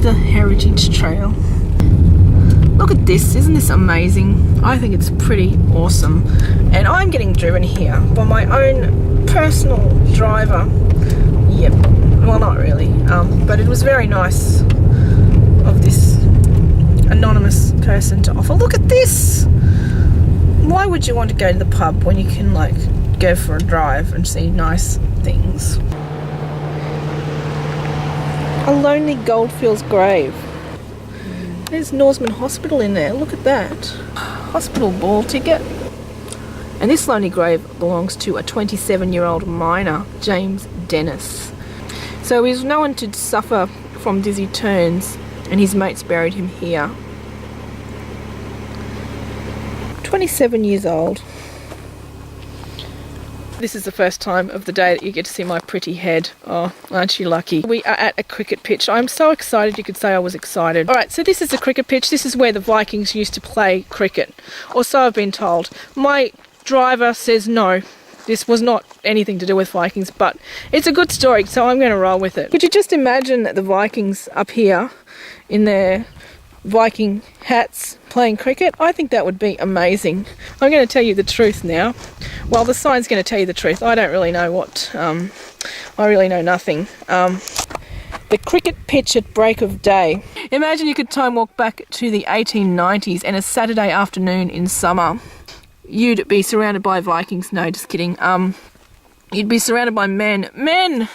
the Heritage Trail. Look at this, isn't this amazing? I think it's pretty awesome. And I'm getting driven here by my own personal driver. Yep, well not really, but it was very nice of this anonymous person to offer. Look at this! Why would you want to go to the pub when you can like go for a drive and see nice things? A lonely goldfields grave. There's Norseman Hospital in there, look at that. Hospital ball ticket. And this lonely grave belongs to a 27-year-old miner, James Dundis. So he was known to suffer from dizzy turns, and his mates buried him here. 27 years old. This is the first time of the day that you get to see my pretty head. Oh, aren't you lucky? We are at a cricket pitch. I'm so excited you could say I was excited. Alright, so this is the cricket pitch. This is where the Vikings used to play cricket. Or so I've been told. My driver says no. This was not anything to do with Vikings, but it's a good story, so I'm going to roll with it. Could you just imagine the Vikings up here in their Viking hats playing cricket? I think that would be amazing. I'm going to tell you the truth now. Well, the sign's going to tell you the truth. I don't really know what. I really know nothing. The cricket pitch at break of day. Imagine you could time walk back to the 1890s and a Saturday afternoon in summer. You'd be surrounded by Vikings. No, just kidding. You'd be surrounded by men. Men!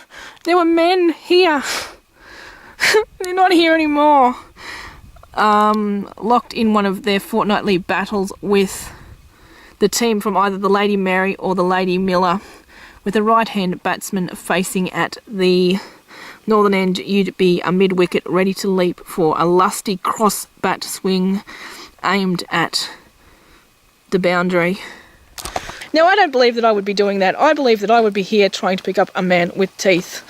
There were men here. They're not here anymore. Locked in one of their fortnightly battles with the team from either the Lady Mary or the Lady Miller, with a right-hand batsman facing at the northern end. You'd be a mid-wicket ready to leap for a lusty cross-bat swing aimed at the boundary. Now, I don't believe that I would be doing that. I believe that I would be here trying to pick up a man with teeth.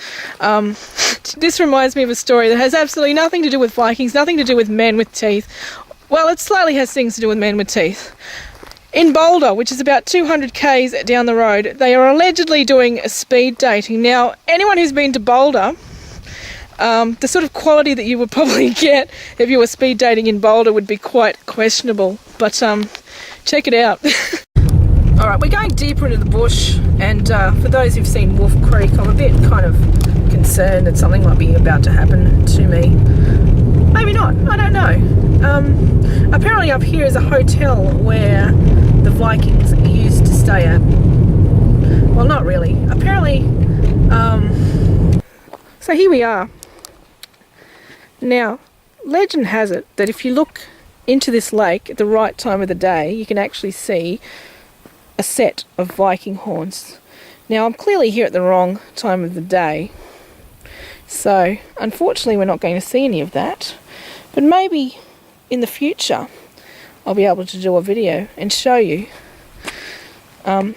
This reminds me of a story that has absolutely nothing to do with Vikings, nothing to do with men with teeth. Well, it slightly has things to do with men with teeth. In Boulder, which is about 200 k's down the road, they are allegedly doing a speed dating. Now, anyone who's been to Boulder, the sort of quality that you would probably get if you were speed dating in Boulder would be quite questionable. But check it out. Alright, we're going deeper into the bush, and for those who've seen Wolf Creek, I'm a bit kind of concerned that something might be about to happen to me. Maybe not, I don't know. Apparently up here is a hotel where the Vikings used to stay at. Well, not really. Apparently, so here we are. Now, legend has it that if you look into this lake at the right time of the day, you can actually see a set of Viking horns. Now, I'm clearly here at the wrong time of the day, so unfortunately we're not going to see any of that, but maybe in the future I'll be able to do a video and show you. I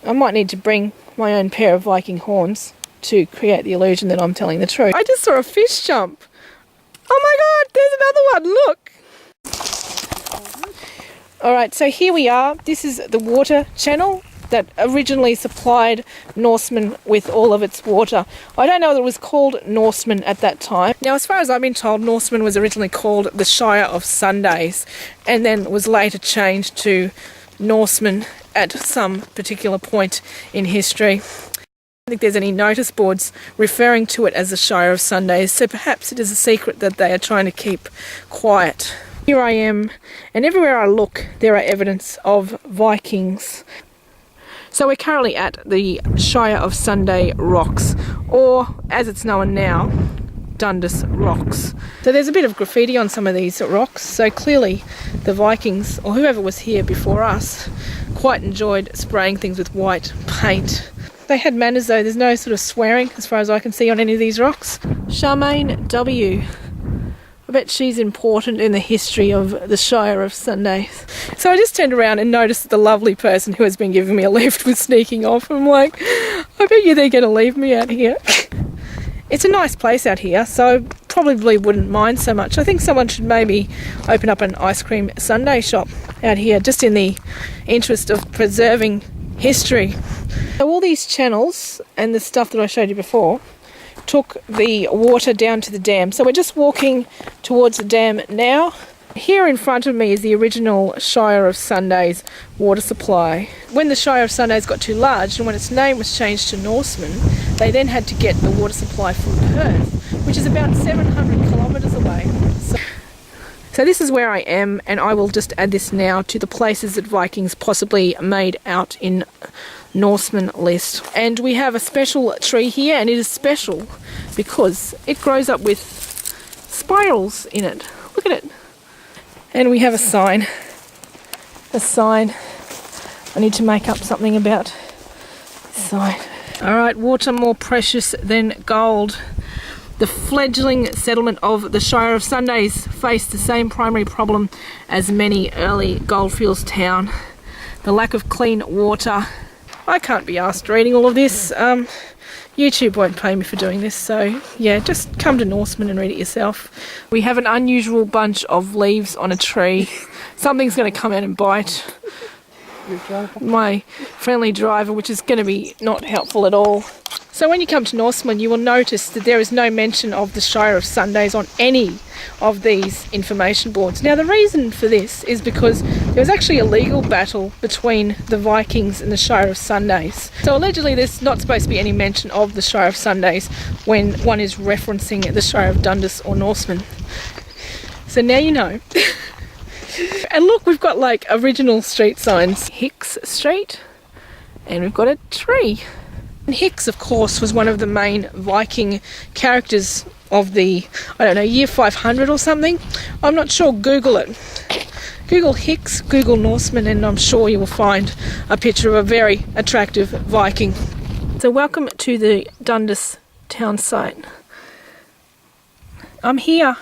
might need to bring my own pair of Viking horns to create the illusion that I'm telling the truth. I just saw a fish jump. Oh my god, there's another one, look! Alright, so here we are. This is the water channel that originally supplied Norseman with all of its water. I don't know whether it was called Norseman at that time. Now, as far as I've been told, Norseman was originally called the Shire of Sundaes, and then was later changed to Norseman at some particular point in history. I don't think there's any notice boards referring to it as the Shire of Sundaes, so perhaps it is a secret that they are trying to keep quiet. Here I am, and everywhere I look there are evidence of Vikings. So we're currently at the Shire of Sundaes Rocks, or as it's known now, Dundis Rocks. So there's a bit of graffiti on some of these rocks, so clearly the Vikings, or whoever was here before us, quite enjoyed spraying things with white paint. They had manners though, there's no sort of swearing as far as I can see on any of these rocks. Charmaine W. I bet she's important in the history of the Shire of Sundaes. So I just turned around and noticed that the lovely person who has been giving me a lift was sneaking off. I'm like, I bet you they're going to leave me out here. It's a nice place out here, so I probably wouldn't mind so much. I think someone should maybe open up an ice cream sundae shop out here, just in the interest of preserving history. So all these channels and the stuff that I showed you before took the water down to the dam. So we're just walking towards the dam now. Here in front of me is the original Shire of Sundaes water supply. When the Shire of Sundaes got too large and when its name was changed to Norseman, they then had to get the water supply from Perth, which is about 700 kilometres away. So this is where I am, and I will just add this now to the places that Vikings possibly made out in Norseman list. And we have a special tree here, and it is special because it grows up with spirals in it. Look at it. And we have a sign. A sign. I need to make up something about this sign. Alright, water more precious than gold. The fledgling settlement of the Shire of Sundaes faced the same primary problem as many early goldfields town. The lack of clean water. I can't be asked reading all of this. YouTube won't pay me for doing this, so yeah, just come to Norseman and read it yourself. We have an unusual bunch of leaves on a tree. Something's going to come out and bite my friendly driver, which is going to be not helpful at all. So when you come to Norseman, you will notice that there is no mention of the Shire of Sundaes on any of these information boards. Now the reason for this is because there was actually a legal battle between the Vikings and the Shire of Sundaes. So allegedly there's not supposed to be any mention of the Shire of Sundaes when one is referencing the Shire of Dundis or Norseman. So now you know. And look, we've got like original street signs. Hicks Street, and we've got a tree. And Hicks, of course, was one of the main Viking characters of the, I don't know, year 500 or something. I'm not sure. Google it. Google Hicks, Google Norseman, and I'm sure you will find a picture of a very attractive Viking. So welcome to the Dundis town site. I'm here.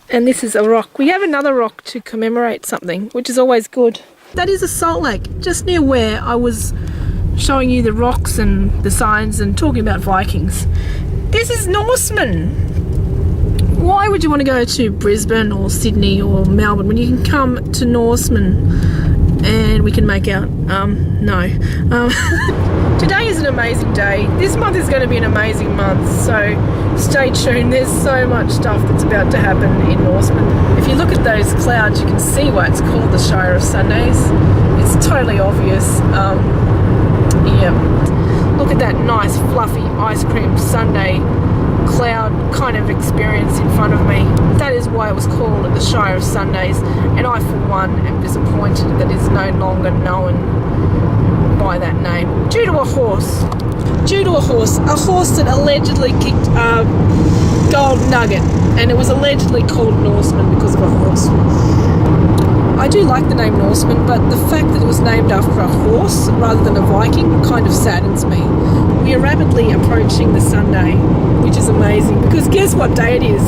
And this is a rock. We have another rock to commemorate something, which is always good. That is a salt lake, just near where I was showing you the rocks and the signs and talking about Vikings. This is Norseman. Why would you want to go to Brisbane or Sydney or Melbourne when you can come to Norseman and we can make out? No. Today is an amazing day. This month is going to be an amazing month, so stay tuned. There's so much stuff that's about to happen in Norseman. If you look at those clouds, you can see why it's called the Shire of Sundaes. It's totally obvious. Yeah. Look at that nice fluffy ice cream sundae cloud kind of experience in front of me. That is why it was called the Shire of Sundaes, and I for one am disappointed that it's no longer known by that name due to a horse. A horse that allegedly kicked a gold nugget, and it was allegedly called Norseman because of a horse. I do like the name Norseman, but the fact that it was named after a horse rather than a Viking kind of saddens me. We are rapidly approaching the Sunday, which is amazing, because guess what day it is?